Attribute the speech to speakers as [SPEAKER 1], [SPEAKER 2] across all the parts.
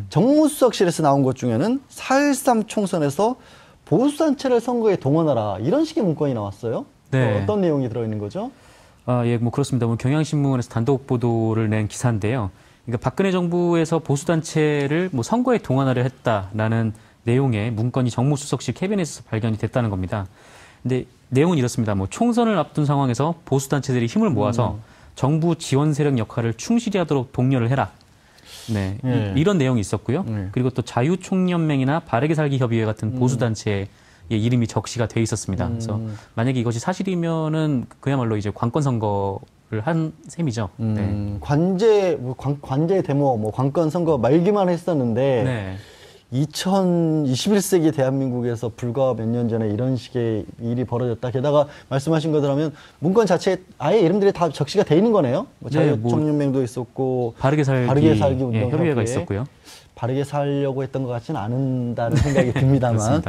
[SPEAKER 1] 정무수석실에서 나온 것 중에는 4.13 총선에서 보수단체를 선거에 동원하라 이런 식의 문건이 나왔어요.
[SPEAKER 2] 네.
[SPEAKER 1] 어떤 내용이 들어있는 거죠?
[SPEAKER 2] 예, 뭐 그렇습니다. 뭐 경향신문에서 단독 보도를 낸 기사인데요. 그러니까 박근혜 정부에서 보수단체를 뭐 선거에 동원하려 했다라는 내용의 문건이 정무수석실 캐비넷에서 발견이 됐다는 겁니다. 근데 내용은 이렇습니다. 뭐 총선을 앞둔 상황에서 보수단체들이 힘을 모아서 정부 지원 세력 역할을 충실히 하도록 독려를 해라. 네, 이런 내용이 있었고요. 그리고 또 자유총연맹이나 바르게 살기 협의회 같은 보수단체의 이름이 적시가 돼 있었습니다. 그래서 만약에 이것이 사실이면은 그야말로 이제 관건 선거를 한 셈이죠. 네.
[SPEAKER 1] 관제 데모, 뭐 관건 선거 말기만 했었는데
[SPEAKER 2] 네.
[SPEAKER 1] 2021세기 대한민국에서 불과 몇 년 전에 이런 식의 일이 벌어졌다. 게다가 말씀하신 거 들으면 문건 자체에 아예 이름들이 다 적시가 돼 있는 거네요. 뭐 자유총연맹도 있었고
[SPEAKER 2] 바르게 살기 협의회가 있었고요.
[SPEAKER 1] 바르게 살려고 했던 것 같지는 않은다는 생각이 듭니다만.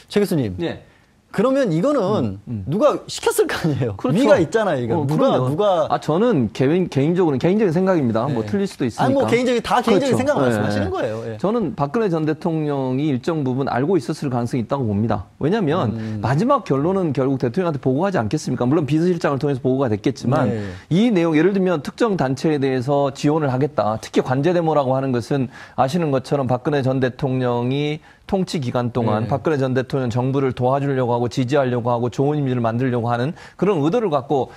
[SPEAKER 1] 최 교수님.
[SPEAKER 3] 네.
[SPEAKER 1] 그러면 이거는 누가 시켰을 거 아니에요?
[SPEAKER 3] 그렇죠.
[SPEAKER 1] 위가 있잖아요, 이거. 누가. 저는
[SPEAKER 3] 개인적인 생각입니다.
[SPEAKER 1] 네.
[SPEAKER 3] 뭐 틀릴 수도 있으니까.
[SPEAKER 1] 아니, 뭐 개인적인
[SPEAKER 3] 그렇죠.
[SPEAKER 1] 생각 말씀하시는 거예요. 예.
[SPEAKER 3] 저는 박근혜 전 대통령이 일정 부분 알고 있었을 가능성이 있다고 봅니다. 왜냐하면 마지막 결론은 결국 대통령한테 보고하지 않겠습니까? 물론 비서실장을 통해서 보고가 됐겠지만 이 내용, 예를 들면 특정 단체에 대해서 지원을 하겠다. 특히 관제데모라고 하는 것은 아시는 것처럼 박근혜 전 대통령이 통치 기간 동안 박근혜 전 대통령 정부를 도와주려고 하고 지지하려고 하고 좋은 이미지를 만들려고 하는 그런 의도를 갖고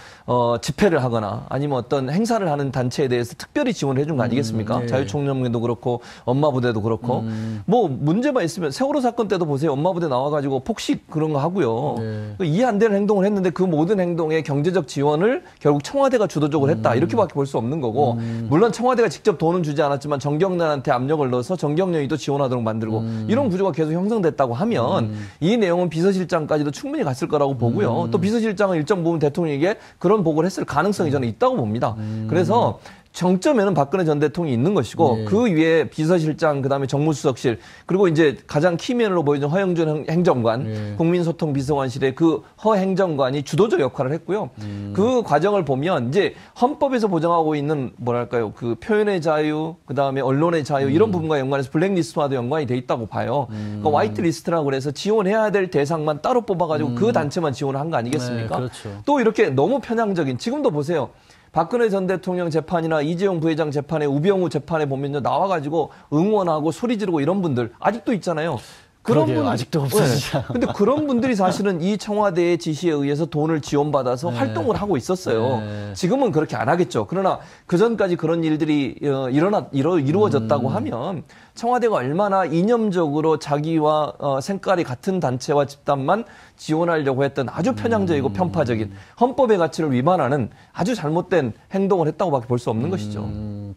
[SPEAKER 3] 집회를 하거나 아니면 어떤 행사를 하는 단체에 대해서 특별히 지원을 해준 거 아니겠습니까? 자유총연맹도 그렇고 엄마부대도 그렇고 뭐 문제만 있으면 세월호 사건 때도 보세요. 엄마부대 나와가지고 폭식 그런 거 하고요. 이해 안 되는 행동을 했는데 그 모든 행동에 경제적 지원을 결국 청와대가 주도적으로 했다. 이렇게밖에 볼 수 없는 거고 물론 청와대가 직접 돈은 주지 않았지만 정경련한테 압력을 넣어서 정경련이 또 지원하도록 만들고 이런 구조가 계속 형성됐다고 하면 이 내용은 비서실장까지도 충분히 갔을 거라고 보고요. 또 비서실장은 일정 부분 대통령에게 그런 보고를 했을 가능성이 저는 있다고 봅니다. 그래서 정점에는 박근혜 전 대통령이 있는 것이고 그 위에 비서실장, 그다음에 정무수석실, 그리고 이제 가장 키맨으로 보이는 허영준 행정관, 국민소통비서관실의 그 허 행정관이 주도적 역할을 했고요. 그 과정을 보면 이제 헌법에서 보장하고 있는 뭐랄까요, 그 표현의 자유, 그다음에 언론의 자유 이런 부분과 연관해서 블랙리스트와도 연관이 돼 있다고 봐요. 그러니까 화이트리스트라고 그래서 지원해야 될 대상만 따로 뽑아가지고 그 단체만 지원을 한 거 아니겠습니까?
[SPEAKER 1] 그렇죠.
[SPEAKER 3] 또 이렇게 너무 편향적인, 지금도 보세요. 박근혜 전 대통령 재판이나 이재용 부회장 재판에, 우병우 재판에 보면요, 나와가지고 응원하고 소리 지르고 이런 분들 아직도 있잖아요. 그런 분들
[SPEAKER 1] 아직도 없으시죠.
[SPEAKER 3] 근데 그런 분들이 사실은 이 청와대의 지시에 의해서 돈을 지원받아서 활동을 하고 있었어요. 지금은 그렇게 안 하겠죠. 그러나 그 전까지 그런 일들이 이루어졌다고 하면 청와대가 얼마나 이념적으로 자기와 생각이 같은 단체와 집단만 지원하려고 했던 아주 편향적이고 편파적인 헌법의 가치를 위반하는 아주 잘못된 행동을 했다고밖에 볼 수 없는 것이죠.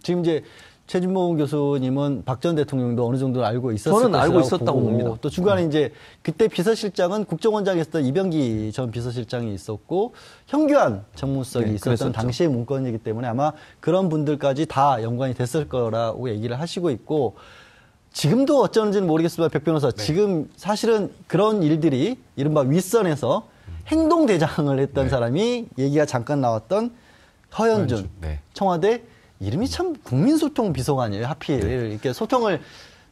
[SPEAKER 1] 지금 이제 최진봉 교수님은 박 전 대통령도 어느 정도 알고 있었을
[SPEAKER 3] 저는 알고
[SPEAKER 1] 것이라고
[SPEAKER 3] 있었다고
[SPEAKER 1] 보고,
[SPEAKER 3] 봅니다.
[SPEAKER 1] 또 중간에 이제 그때 비서실장은 국정원장에 있었던 이병기 전 비서실장이 있었고 현규안 정무수석이 있었던
[SPEAKER 3] 그랬었죠.
[SPEAKER 1] 당시의 문건이기 때문에 아마 그런 분들까지 다 연관이 됐을 거라고 얘기를 하시고 있고, 지금도 어쩌는지는 모르겠지만 백 변호사, 지금 사실은 그런 일들이 이른바 윗선에서 행동대장을 했던 사람이 얘기가 잠깐 나왔던 허현준 청와대, 이름이 참 국민소통비서관이에요. 하필 이렇게 소통을,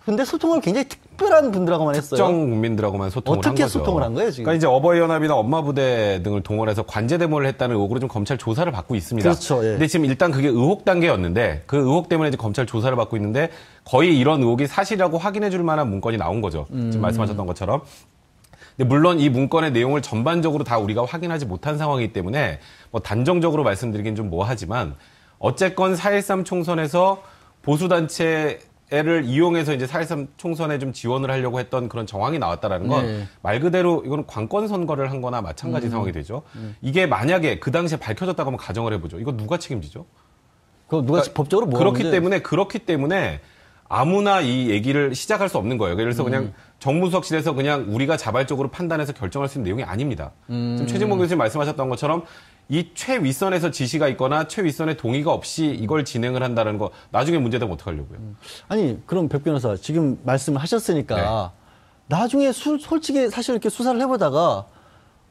[SPEAKER 1] 근데 소통을 굉장히 특별한 분들하고만 했어요.
[SPEAKER 4] 특정 국민들하고만 소통을 한 거죠.
[SPEAKER 1] 어떻게 소통을 한 거예요, 지금?
[SPEAKER 4] 그러니까 이제 어버이연합이나 엄마부대 등을 동원해서 관제데모를 했다는 의혹으로 좀 검찰 조사를 받고 있습니다.
[SPEAKER 1] 그렇죠. 예.
[SPEAKER 4] 근데 지금 일단 그게 의혹 단계였는데 그 의혹 때문에 이제 검찰 조사를 받고 있는데 거의 이런 의혹이 사실이라고 확인해 줄 만한 문건이 나온 거죠. 지금 말씀하셨던 것처럼. 근데 물론 이 문건의 내용을 전반적으로 다 우리가 확인하지 못한 상황이기 때문에 뭐 단정적으로 말씀드리긴 좀 뭐하지만 어쨌건 4.13 총선에서 보수단체를 이용해서 이제 4.13 총선에 좀 지원을 하려고 했던 그런 정황이 나왔다라는 건 말 그대로 이건 관건 선거를 한 거나 마찬가지 상황이 되죠. 이게 만약에 그 당시에 밝혀졌다고 한번 가정을 해보죠. 이거 누가 책임지죠?
[SPEAKER 1] 그거 누가 법적으로 뭐
[SPEAKER 4] 그렇기 때문에 아무나 이 얘기를 시작할 수 없는 거예요. 그래서 그냥 정무수석실에서 그냥 우리가 자발적으로 판단해서 결정할 수 있는 내용이 아닙니다. 지금 최진봉 교수님 말씀하셨던 것처럼 이 최윗선에서 지시가 있거나 최윗선의 동의가 없이 이걸 진행을 한다는 거 나중에 문제되면 어떡하려고요? 아니
[SPEAKER 1] 그럼 백 변호사 지금 말씀을 하셨으니까 나중에 솔직히 사실 이렇게 수사를 해보다가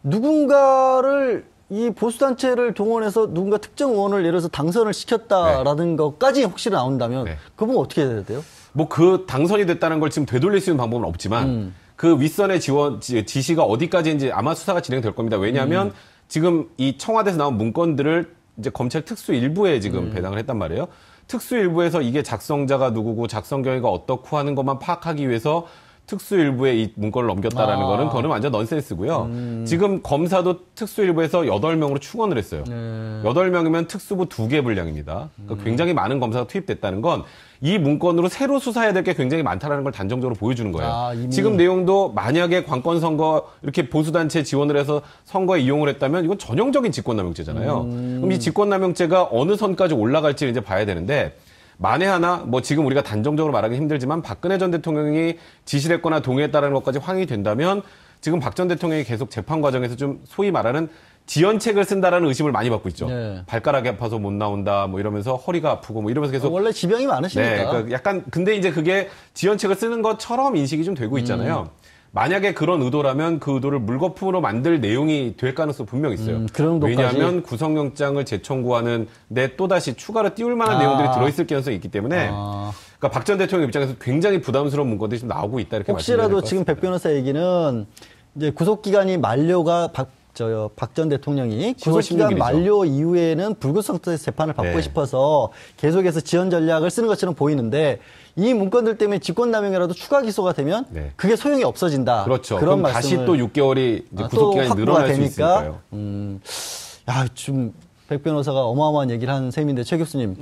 [SPEAKER 1] 누군가를 이 보수단체를 동원해서 누군가 특정 의원을 예를 들어서 당선을 시켰다라는 것까지 혹시 나온다면 그분 어떻게 해야 돼요?
[SPEAKER 4] 뭐 그 당선이 됐다는 걸 지금 되돌릴 수 있는 방법은 없지만 그 윗선의 지시가 어디까지인지 아마 수사가 진행될 겁니다. 왜냐하면 지금 이 청와대에서 나온 문건들을 이제 검찰 특수 일부에 지금 배당을 했단 말이에요. 특수 일부에서 이게 작성자가 누구고 작성 경위가 어떻고 하는 것만 파악하기 위해서 특수일부에 이 문건을 넘겼다라는 거는 그거는 완전 넌센스고요. 지금 검사도 특수일부에서 8명으로 충원을 했어요. 8명이면 특수부 2개 분량입니다. 그러니까 굉장히 많은 검사가 투입됐다는 건 이 문건으로 새로 수사해야 될 게 굉장히 많다는 걸 단정적으로 보여주는 거예요. 지금 내용도 만약에 관건 선거 이렇게 보수단체 지원을 해서 선거에 이용을 했다면 이건 전형적인 직권남용죄잖아요. 그럼 이 직권남용죄가 어느 선까지 올라갈지를 이제 봐야 되는데 만에 하나 뭐 지금 우리가 단정적으로 말하기 힘들지만 박근혜 전 대통령이 지시를 했거나 동의했다는 것까지 확인이 된다면 지금 박 전 대통령이 계속 재판 과정에서 좀 소위 말하는 지연책을 쓴다라는 의심을 많이 받고 있죠. 네. 발가락이 아파서 못 나온다 뭐 이러면서 허리가 아프고 뭐 이러면서 계속
[SPEAKER 1] 원래 지병이 많으시니까.
[SPEAKER 4] 네, 그러니까 약간 근데 이제 그게 지연책을 쓰는 것처럼 인식이 좀 되고 있잖아요. 만약에 그런 의도라면 그 의도를 물거품으로 만들 내용이 될 가능성이 분명히 있어요. 왜냐하면 구속영장을 재청구하는데 또다시 추가로 띄울 만한 내용들이 들어있을 가능성이 있기 때문에 그러니까 박 전 대통령 입장에서 굉장히 부담스러운 문건들이 좀 나오고 있다 이렇게
[SPEAKER 1] 혹시라도 지금 백 변호사 얘기는 이제 구속기간이 만료가 박 전 대통령이 구속기간 만료 이후에는 불구속 상태에서 재판을 받고 싶어서 계속해서 지연 전략을 쓰는 것처럼 보이는데 이 문건들 때문에 직권남용이라도 추가 기소가 되면 그게 소용이 없어진다.
[SPEAKER 4] 그렇죠. 그런 그럼 다시 또 6개월이 이제 구속기간이 늘어날 수 있으니까요.
[SPEAKER 1] 야, 지금 백 변호사가 어마어마한 얘기를 한 셈인데 최 교수님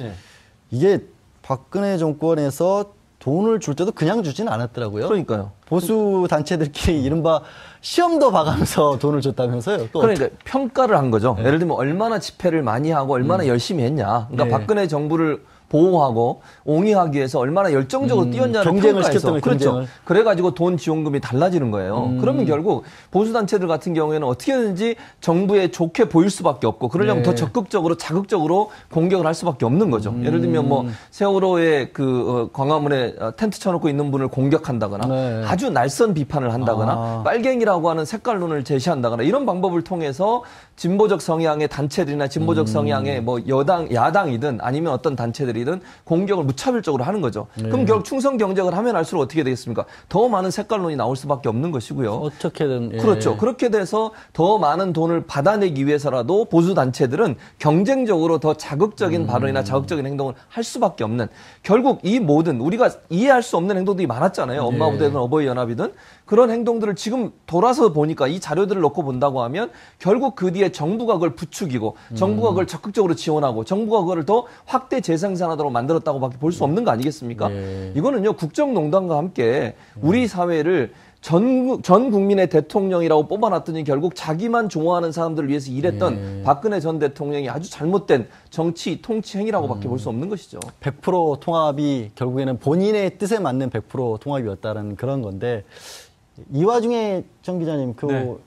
[SPEAKER 1] 이게 박근혜 정권에서 돈을 줄 때도 그냥 주진 않았더라고요.
[SPEAKER 3] 그러니까요.
[SPEAKER 1] 보수 단체들끼리 이른바 시험도 봐가면서 돈을 줬다면서요.
[SPEAKER 3] 그러니까 평가를 한 거죠. 예를 들면 얼마나 집회를 많이 하고 얼마나 열심히 했냐. 그러니까 박근혜 정부를 보호하고 옹이하기 위해서 얼마나 열정적으로 뛰었냐를
[SPEAKER 1] 경쟁을
[SPEAKER 3] 평가해서
[SPEAKER 1] 시켰다면
[SPEAKER 3] 그렇죠.
[SPEAKER 1] 경쟁을.
[SPEAKER 3] 그래가지고 돈 지원금이 달라지는 거예요. 그러면 결국 보수단체들 같은 경우에는 어떻게든지 정부에 좋게 보일 수밖에 없고 그러려면 더 적극적으로 자극적으로 공격을 할 수밖에 없는 거죠. 예를 들면 뭐 세월호에 그 광화문에 텐트 쳐놓고 있는 분을 공격한다거나 아주 날선 비판을 한다거나 빨갱이라고 하는 색깔론을 제시한다거나 이런 방법을 통해서 진보적 성향의 단체들이나 진보적 성향의 뭐 야당이든 아니면 어떤 단체들이든 공격을 무차별적으로 하는 거죠. 그럼 결국 충성 경쟁을 하면 할수록 어떻게 되겠습니까? 더 많은 색깔론이 나올 수밖에 없는 것이고요.
[SPEAKER 1] 어떻게든.
[SPEAKER 3] 그렇죠. 그렇게 돼서 더 많은 돈을 받아내기 위해서라도 보수 단체들은 경쟁적으로 더 자극적인 발언이나 자극적인 행동을 할 수밖에 없는 결국 이 모든 우리가 이해할 수 없는 행동들이 많았잖아요. 엄마 부대든 어버이 연합이든 그런 행동들을 지금 돌아서 보니까 이 자료들을 놓고 본다고 하면 결국 그 뒤에 정부가 그걸 부추기고 정부가 그걸 적극적으로 지원하고 정부가 그걸 더 확대 재생산하도록 만들었다고밖에 볼 수 없는 거 아니겠습니까? 이거는요 국정농단과 함께 우리 사회를 전 국민의 대통령이라고 뽑아놨더니 결국 자기만 좋아하는 사람들을 위해서 일했던 박근혜 전 대통령이 아주 잘못된 정치 통치 행위라고밖에 볼 수 없는 것이죠.
[SPEAKER 1] 100% 통합이 결국에는 본인의 뜻에 맞는 100% 통합이었다는 그런 건데 이 와중에 정 기자님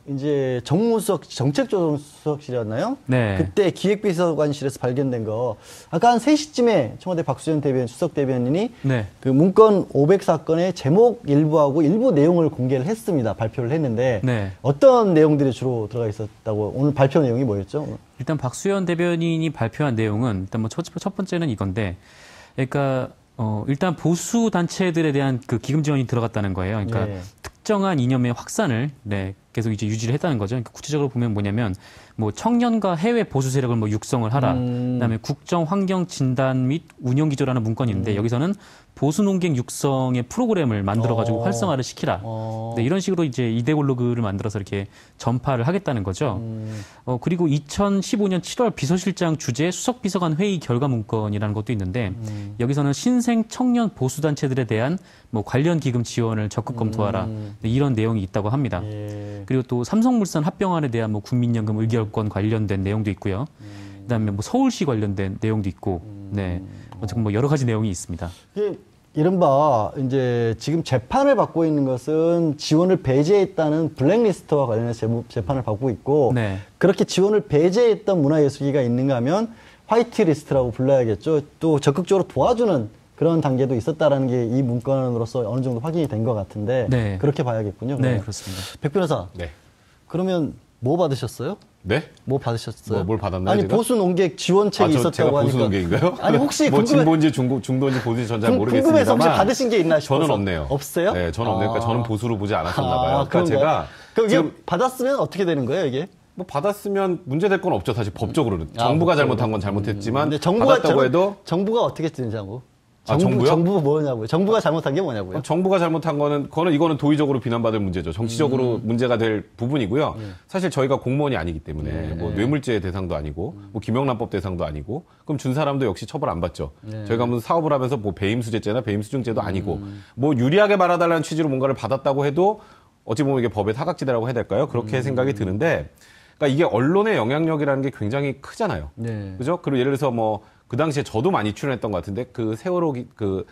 [SPEAKER 1] 이제 정무수석 정책조정수석실이었나요?
[SPEAKER 2] 네.
[SPEAKER 1] 그때 기획비서관실에서 발견된 거 아까 한 3시쯤에 청와대 박수현 대변인 수석 대변인이 그 문건 500사건의 제목 일부하고 일부 내용을 공개를 했습니다. 발표를 했는데 어떤 내용들이 주로 들어가 있었다고 오늘 발표 내용이 뭐였죠?
[SPEAKER 2] 일단 박수현 대변인이 발표한 내용은 일단 뭐 첫 번째는 이건데 그러니까 일단 보수 단체들에 대한 그 기금 지원이 들어갔다는 거예요. 그러니까 특정한 이념의 확산을 계속 이제 유지를 했다는 거죠. 그러니까 구체적으로 보면 뭐냐면 뭐 청년과 해외 보수 세력을 뭐 육성을 하라. 그다음에 국정 환경 진단 및 운영 기조라는 문건이 있는데 여기서는 보수 농객 육성의 프로그램을 만들어 가지고 활성화를 시키라. 이런 식으로 이제 이데올로그를 만들어서 이렇게 전파를 하겠다는 거죠. 그리고 2015년 7월 비서실장 주재 수석 비서관 회의 결과 문건이라는 것도 있는데 여기서는 신생 청년 보수 단체들에 대한 뭐 관련 기금 지원을 적극 검토하라. 이런 내용이 있다고 합니다. 그리고 또 삼성물산 합병안에 대한 뭐 국민연금 의결권 관련된 내용도 있고요. 그다음에 뭐 서울시 관련된 내용도 있고, 어쨌든 뭐 여러 가지 내용이 있습니다.
[SPEAKER 1] 이른바 이제 지금 재판을 받고 있는 것은 지원을 배제했다는 블랙리스트와 관련해서 재판을 받고 있고 그렇게 지원을 배제했던 문화예술기가 있는가 하면 화이트리스트라고 불러야겠죠. 또 적극적으로 도와주는 그런 단계도 있었다라는 게 이 문건으로서 어느 정도 확인이 된 것 같은데 그렇게 봐야겠군요.
[SPEAKER 2] 네, 그렇습니다.
[SPEAKER 1] 백 변호사. 그러면 뭐 받으셨어요?
[SPEAKER 4] 네?
[SPEAKER 1] 뭐 받으셨어요?
[SPEAKER 4] 뭘 받았나요?
[SPEAKER 1] 아니
[SPEAKER 4] 제가?
[SPEAKER 1] 보수 농객 지원책이
[SPEAKER 4] 제가
[SPEAKER 1] 있었다고
[SPEAKER 4] 보수
[SPEAKER 1] 하니까.
[SPEAKER 4] 농객인가요?
[SPEAKER 1] 아니 혹시
[SPEAKER 4] 뭐
[SPEAKER 1] 궁금해,
[SPEAKER 4] 진보인지 중도인지 보수인지 전 잘 모르겠습니다만
[SPEAKER 1] 궁금해서 혹시 받으신 게 있나 싶어서.
[SPEAKER 4] 저는 없네요.
[SPEAKER 1] 없어요?
[SPEAKER 4] 네, 저는 없으니까 저는 보수로 보지 않았었나 봐요. 그러니까
[SPEAKER 1] 그런가요?
[SPEAKER 4] 제가
[SPEAKER 1] 그럼 이게
[SPEAKER 4] 지금
[SPEAKER 1] 받았으면 어떻게 되는 거예요, 이게?
[SPEAKER 4] 뭐 받았으면 문제될 건 없죠. 사실 법적으로는 정부가 잘못한 건 잘못했지만
[SPEAKER 1] 근데 정부가
[SPEAKER 4] 받았다고 해도
[SPEAKER 1] 정부가 어떻게 쓰는지하고.
[SPEAKER 4] 정부요?
[SPEAKER 1] 정부가 뭐냐고요? 정부가 잘못한 게 뭐냐고요?
[SPEAKER 4] 정부가 잘못한 거는 이거는 도의적으로 비난받을 문제죠. 정치적으로 문제가 될 부분이고요. 사실 저희가 공무원이 아니기 때문에 뭐 뇌물죄 대상도 아니고 뭐 김영란법 대상도 아니고 그럼 준 사람도 역시 처벌 안 받죠. 저희가 무슨 사업을 하면서 뭐 배임수재죄나 배임수증죄도 아니고 뭐 유리하게 말아달라는 취지로 뭔가를 받았다고 해도 어찌 보면 이게 법의 사각지대라고 해야 될까요? 그렇게 생각이 드는데 그러니까 이게 언론의 영향력이라는 게 굉장히 크잖아요.
[SPEAKER 1] 네.
[SPEAKER 4] 그죠? 그리고 예를 들어서 뭐 그 당시에 저도 많이 출연했던 것 같은데 그 세월호 그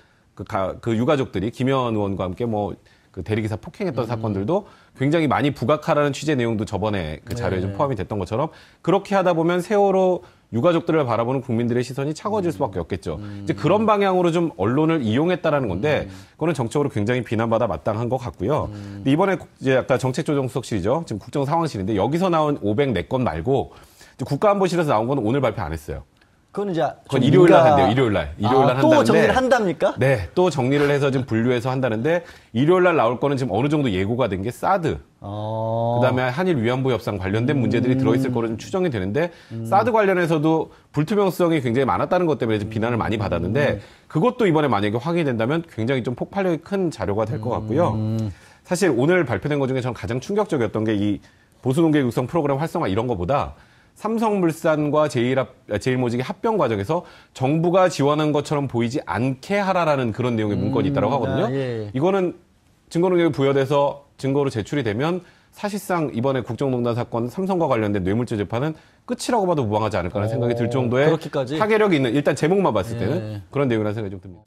[SPEAKER 4] 유가족들이 김현 의원과 함께 뭐 그 대리기사 폭행했던 사건들도 굉장히 많이 부각하라는 취재 내용도 저번에 그 자료에 좀 포함이 됐던 것처럼 그렇게 하다 보면 세월호 유가족들을 바라보는 국민들의 시선이 차가워질 수밖에 없겠죠. 이제 그런 방향으로 좀 언론을 이용했다라는 건데 그거는 정책적으로 굉장히 비난받아 마땅한 것 같고요. 근데 이번에 이제 아까 정책조정수석실이죠. 지금 국정상황실인데 여기서 나온 504건 말고 이제 국가안보실에서 나온 건 오늘 발표 안 했어요.
[SPEAKER 1] 그건 이제
[SPEAKER 4] 그건 일요일 날 한대요. 일요일 날 한다는데.
[SPEAKER 1] 또 정리를 한답니까?
[SPEAKER 4] 네, 또 정리를 해서 좀 분류해서 한다는데 일요일 날 나올 거는 지금 어느 정도 예고가 된 게 사드. 그다음에 한일 위안부 협상 관련된 문제들이 들어있을 거로 좀 추정이 되는데 사드 관련해서도 불투명성이 굉장히 많았다는 것 때문에 좀 비난을 많이 받았는데 그것도 이번에 만약에 확인이 된다면 굉장히 좀 폭발력이 큰 자료가 될 것 같고요. 사실 오늘 발표된 것 중에 저는 가장 충격적이었던 게 이 보수농객 육성 프로그램 활성화 이런 거보다 삼성물산과 제일모직의 합병 과정에서 정부가 지원한 것처럼 보이지 않게 하라라는 그런 내용의 문건이 있다고 하거든요.
[SPEAKER 1] 예.
[SPEAKER 4] 이거는 증거 능력이 부여돼서 증거로 제출이 되면 사실상 이번에 국정농단 사건 삼성과 관련된 뇌물죄 재판은 끝이라고 봐도 무방하지 않을까라는 생각이 들 정도의
[SPEAKER 1] 그렇게까지?
[SPEAKER 4] 파괴력이 있는 일단 제목만 봤을 때는 그런 내용이라는 생각이 좀 듭니다.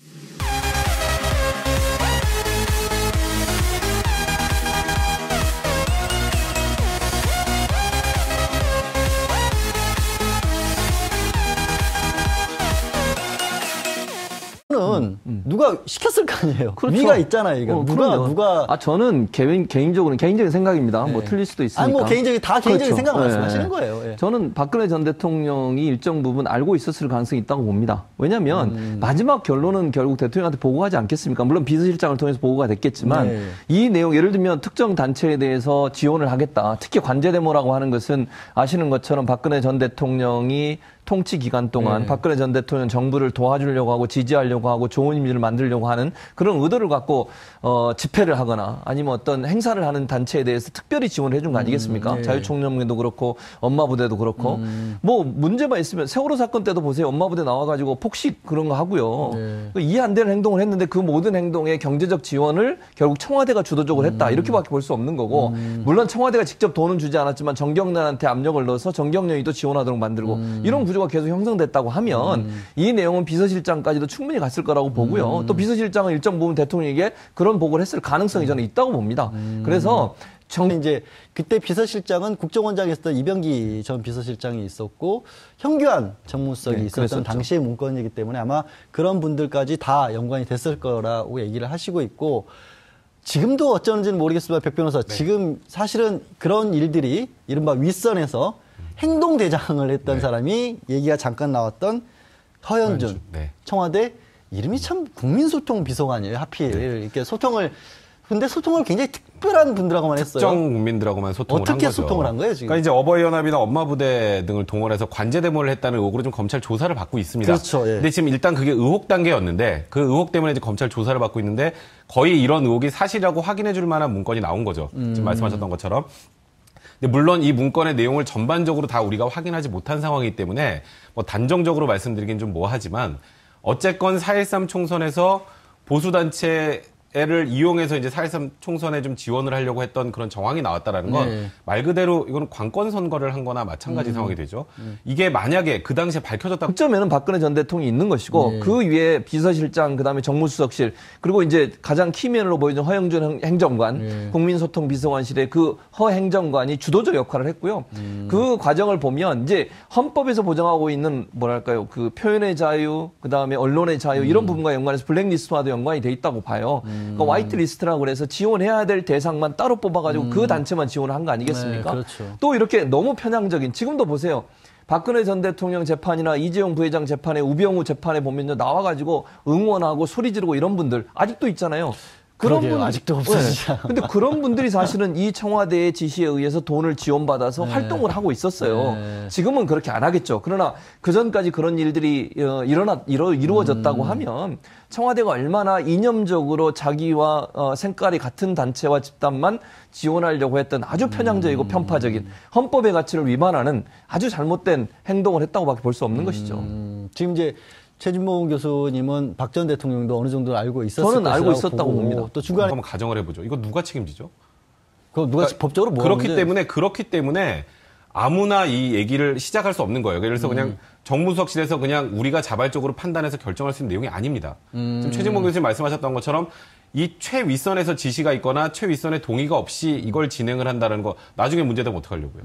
[SPEAKER 1] 는 누가 시켰을 거 아니에요.
[SPEAKER 3] 그렇죠.
[SPEAKER 1] 위가 있잖아요, 이거. 누가
[SPEAKER 3] 저는 개인적인 생각입니다. 뭐 틀릴 수도 있으니까.
[SPEAKER 1] 아니 뭐 개인적인
[SPEAKER 3] 그렇죠.
[SPEAKER 1] 생각
[SPEAKER 3] 네.
[SPEAKER 1] 말씀하시는 거예요. 예.
[SPEAKER 3] 저는 박근혜 전 대통령이 일정 부분 알고 있었을 가능성이 있다고 봅니다. 왜냐하면 마지막 결론은 결국 대통령한테 보고하지 않겠습니까? 물론 비서실장을 통해서 보고가 됐겠지만
[SPEAKER 1] 네.
[SPEAKER 3] 이 내용 예를 들면 특정 단체에 대해서 지원을 하겠다. 특히 관제대모라고 하는 것은 아시는 것처럼 박근혜 전 대통령이 통치 기간 동안 박근혜 전 대통령 정부를 도와주려고 하고 지지하려고 하고 좋은 이미지를 만들려고 하는 그런 의도를 갖고 집회를 하거나 아니면 어떤 행사를 하는 단체에 대해서 특별히 지원을 해준 거 아니겠습니까? 자유총연맹도 그렇고 엄마부대도 그렇고 뭐 문제만 있으면 세월호 사건 때도 보세요. 엄마부대 나와가지고 폭식 그런 거 하고요. 이해 안 되는 행동을 했는데 그 모든 행동에 경제적 지원을 결국 청와대가 주도적으로 했다. 이렇게밖에 볼 수 없는 거고 물론 청와대가 직접 돈은 주지 않았지만 정경련한테 압력을 넣어서 정경련이 또 지원하도록 만들고 이런 구조가 계속 형성됐다고 하면 이 내용은 비서실장까지도 충분히 갔을 거라고 보고요. 또 비서실장은 일정 부분 대통령에게 그런 보고를 했을 가능성이 저는 있다고 봅니다. 그래서
[SPEAKER 1] 이제 그때 비서실장은 국정원장에 있었던 이병기 전 비서실장이 있었고 현규안 정무수석이 있었던
[SPEAKER 3] 그랬었죠.
[SPEAKER 1] 당시의 문건이기 때문에 아마 그런 분들까지 다 연관이 됐을 거라고 얘기를 하시고 있고 지금도 어쩌는지는 모르겠지만 백 변호사 지금 사실은 그런 일들이 이른바 윗선에서 행동대장을 했던 사람이 얘기가 잠깐 나왔던 허현준 청와대 이름이 참 국민소통 비서관이에요. 하필 이렇게 근데 소통을 굉장히 특별한 분들하고만 했어요.
[SPEAKER 4] 특정 국민들하고만 소통을 한 거죠.
[SPEAKER 1] 어떻게 소통을 한 거예요, 지금?
[SPEAKER 4] 그러니까 이제 어버이연합이나 엄마부대 등을 동원해서 관제대모를 했다는 의혹으로 좀 검찰 조사를 받고 있습니다.
[SPEAKER 1] 그렇죠. 예.
[SPEAKER 4] 근데 지금 일단 그게 의혹 단계였는데 그 의혹 때문에 이제 검찰 조사를 받고 있는데 거의 이런 의혹이 사실이라고 확인해 줄 만한 문건이 나온 거죠. 지금 말씀하셨던 것처럼. 근데 물론 이 문건의 내용을 전반적으로 다 우리가 확인하지 못한 상황이기 때문에 뭐 단정적으로 말씀드리긴 좀 뭐하지만 어쨌건 4.13 총선에서 보수단체를 이용해서 이제 4.13 총선에 좀 지원을 하려고 했던 그런 정황이 나왔다라는 건 말 그대로 이건 관권 선거를 한 거나 마찬가지 상황이 되죠. 이게 만약에 그 당시에 밝혀졌다.
[SPEAKER 3] 흑점에는 박근혜 전 대통령이 있는 것이고 그 위에 비서실장 그다음에 정무수석실 그리고 이제 가장 키맨으로 보이는 허영준 행정관 국민소통 비서관실의 그 허 행정관이 주도적 역할을 했고요. 그 과정을 보면 이제 헌법에서 보장하고 있는 뭐랄까요 그 표현의 자유 그다음에 언론의 자유 이런 부분과 연관해서 블랙리스트와도 연관이 돼 있다고 봐요. 그러니까 화이트 리스트라고 그래서 지원해야 될 대상만 따로 뽑아가지고 그 단체만 지원을 한 거 아니겠습니까?
[SPEAKER 1] 네, 그렇죠.
[SPEAKER 3] 또 이렇게 너무 편향적인, 지금도 보세요. 박근혜 전 대통령 재판이나 이재용 부회장 재판에, 우병우 재판에 보면요, 나와가지고 응원하고 소리 지르고 이런 분들 아직도 있잖아요.
[SPEAKER 1] 그러게요. 아직도 없어지죠.
[SPEAKER 3] 근데 그런 분들이 사실은 이 청와대의 지시에 의해서 돈을 지원받아서 활동을 하고 있었어요. 지금은 그렇게 안 하겠죠. 그러나 그 전까지 그런 일들이 이루어졌다고 하면 청와대가 얼마나 이념적으로 자기와 생각이 같은 단체와 집단만 지원하려고 했던 아주 편향적이고 편파적인 헌법의 가치를 위반하는 아주 잘못된 행동을 했다고밖에 볼 수 없는 것이죠.
[SPEAKER 1] 지금 이제 최진봉 교수님은 박 전 대통령도 어느 정도 알고 있었을
[SPEAKER 3] 저는 알고
[SPEAKER 1] 것이라고
[SPEAKER 3] 있었다고
[SPEAKER 1] 보고,
[SPEAKER 3] 봅니다.
[SPEAKER 1] 또 중간에
[SPEAKER 4] 한번 가정을 해보죠. 이거 누가 책임지죠?
[SPEAKER 1] 그거 누가 법적으로 뭐
[SPEAKER 4] 그렇기 때문에 아무나 이 얘기를 시작할 수 없는 거예요. 그래서 그냥 정무수석실에서 그냥 우리가 자발적으로 판단해서 결정할 수 있는 내용이 아닙니다. 지금 최진봉 교수님 말씀하셨던 것처럼 이 최윗선에서 지시가 있거나 최윗선의 동의가 없이 이걸 진행을 한다는 거 나중에 문제되면 어떡하려고요?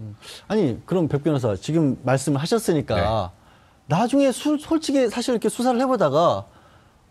[SPEAKER 1] 아니 그럼 백 변호사 지금 말씀을 하셨으니까 나중에 솔직히 사실 이렇게 수사를 해보다가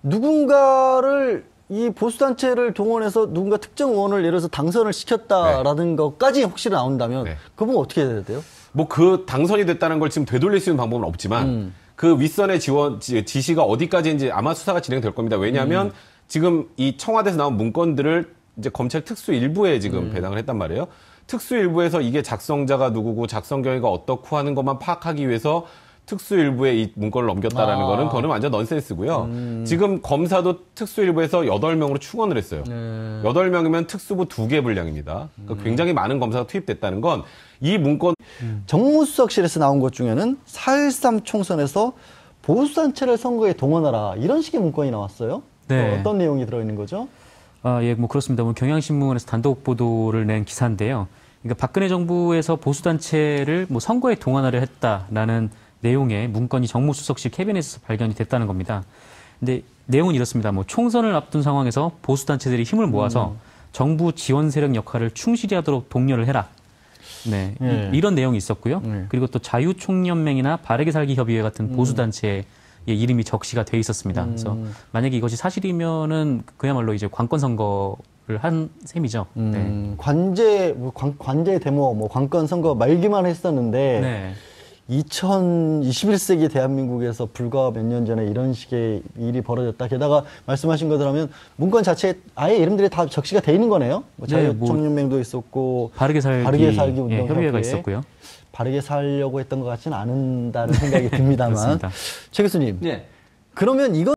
[SPEAKER 1] 누군가를 이 보수단체를 동원해서 누군가 특정 의원을 예를 들어서 당선을 시켰다라는 것까지 혹시 나온다면 그거 보면 어떻게 해야 돼요?
[SPEAKER 4] 뭐 그 당선이 됐다는 걸 지금 되돌릴 수 있는 방법은 없지만 그 윗선의 지시가 어디까지인지 아마 수사가 진행될 겁니다. 왜냐하면 지금 이 청와대에서 나온 문건들을 이제 검찰 특수 일부에 지금 배당을 했단 말이에요. 특수 일부에서 이게 작성자가 누구고 작성 경위가 어떻고 하는 것만 파악하기 위해서 특수일부에 이 문건을 넘겼다라는 거는 그거는 완전 넌센스고요. 지금 검사도 특수일부에서 8명으로 충원을 했어요. 8명이면 특수부 2개 분량입니다. 그러니까 굉장히 많은 검사가 투입됐다는 건 이 문건
[SPEAKER 1] 정무수석실에서 나온 것 중에는 4.13 총선에서 보수단체를 선거에 동원하라 이런 식의 문건이 나왔어요.
[SPEAKER 2] 네.
[SPEAKER 1] 어떤 내용이 들어있는 거죠?
[SPEAKER 2] 예, 뭐 그렇습니다. 뭐 경향신문에서 단독 보도를 낸 기사인데요. 그러니까 박근혜 정부에서 보수단체를 뭐 선거에 동원하려 했다라는 내용의 문건이 정무수석실 캐비넷에서 발견이 됐다는 겁니다. 근데 내용은 이렇습니다. 뭐 총선을 앞둔 상황에서 보수단체들이 힘을 모아서 정부 지원 세력 역할을 충실히 하도록 독려를 해라. 네, 이런 내용이 있었고요. 그리고 또 자유총연맹이나 바르게 살기 협의회 같은 보수단체의 이름이 적시가 돼 있었습니다. 그래서 만약에 이것이 사실이면은 그야말로 이제 관건 선거를 한 셈이죠. 네.
[SPEAKER 1] 관제 데모, 뭐 관건 선거 말기만 했었는데.
[SPEAKER 2] 네.
[SPEAKER 1] 21세기 대한민국에서 불과 몇 년 전에 이런 식의 일이 벌어졌다. 게다가 말씀하신 것들 하면 문건 자체에 아예 이름들이 다 적시가 돼 있는 거네요. 뭐 자유총연맹도 있었고
[SPEAKER 2] 바르게 살기
[SPEAKER 1] 운동
[SPEAKER 2] 협의회가 있었고요.
[SPEAKER 1] 바르게 살려고 했던 것 같지는 않은다는 생각이 듭니다만. 최 교수님.
[SPEAKER 3] 네.
[SPEAKER 1] 그러면 이건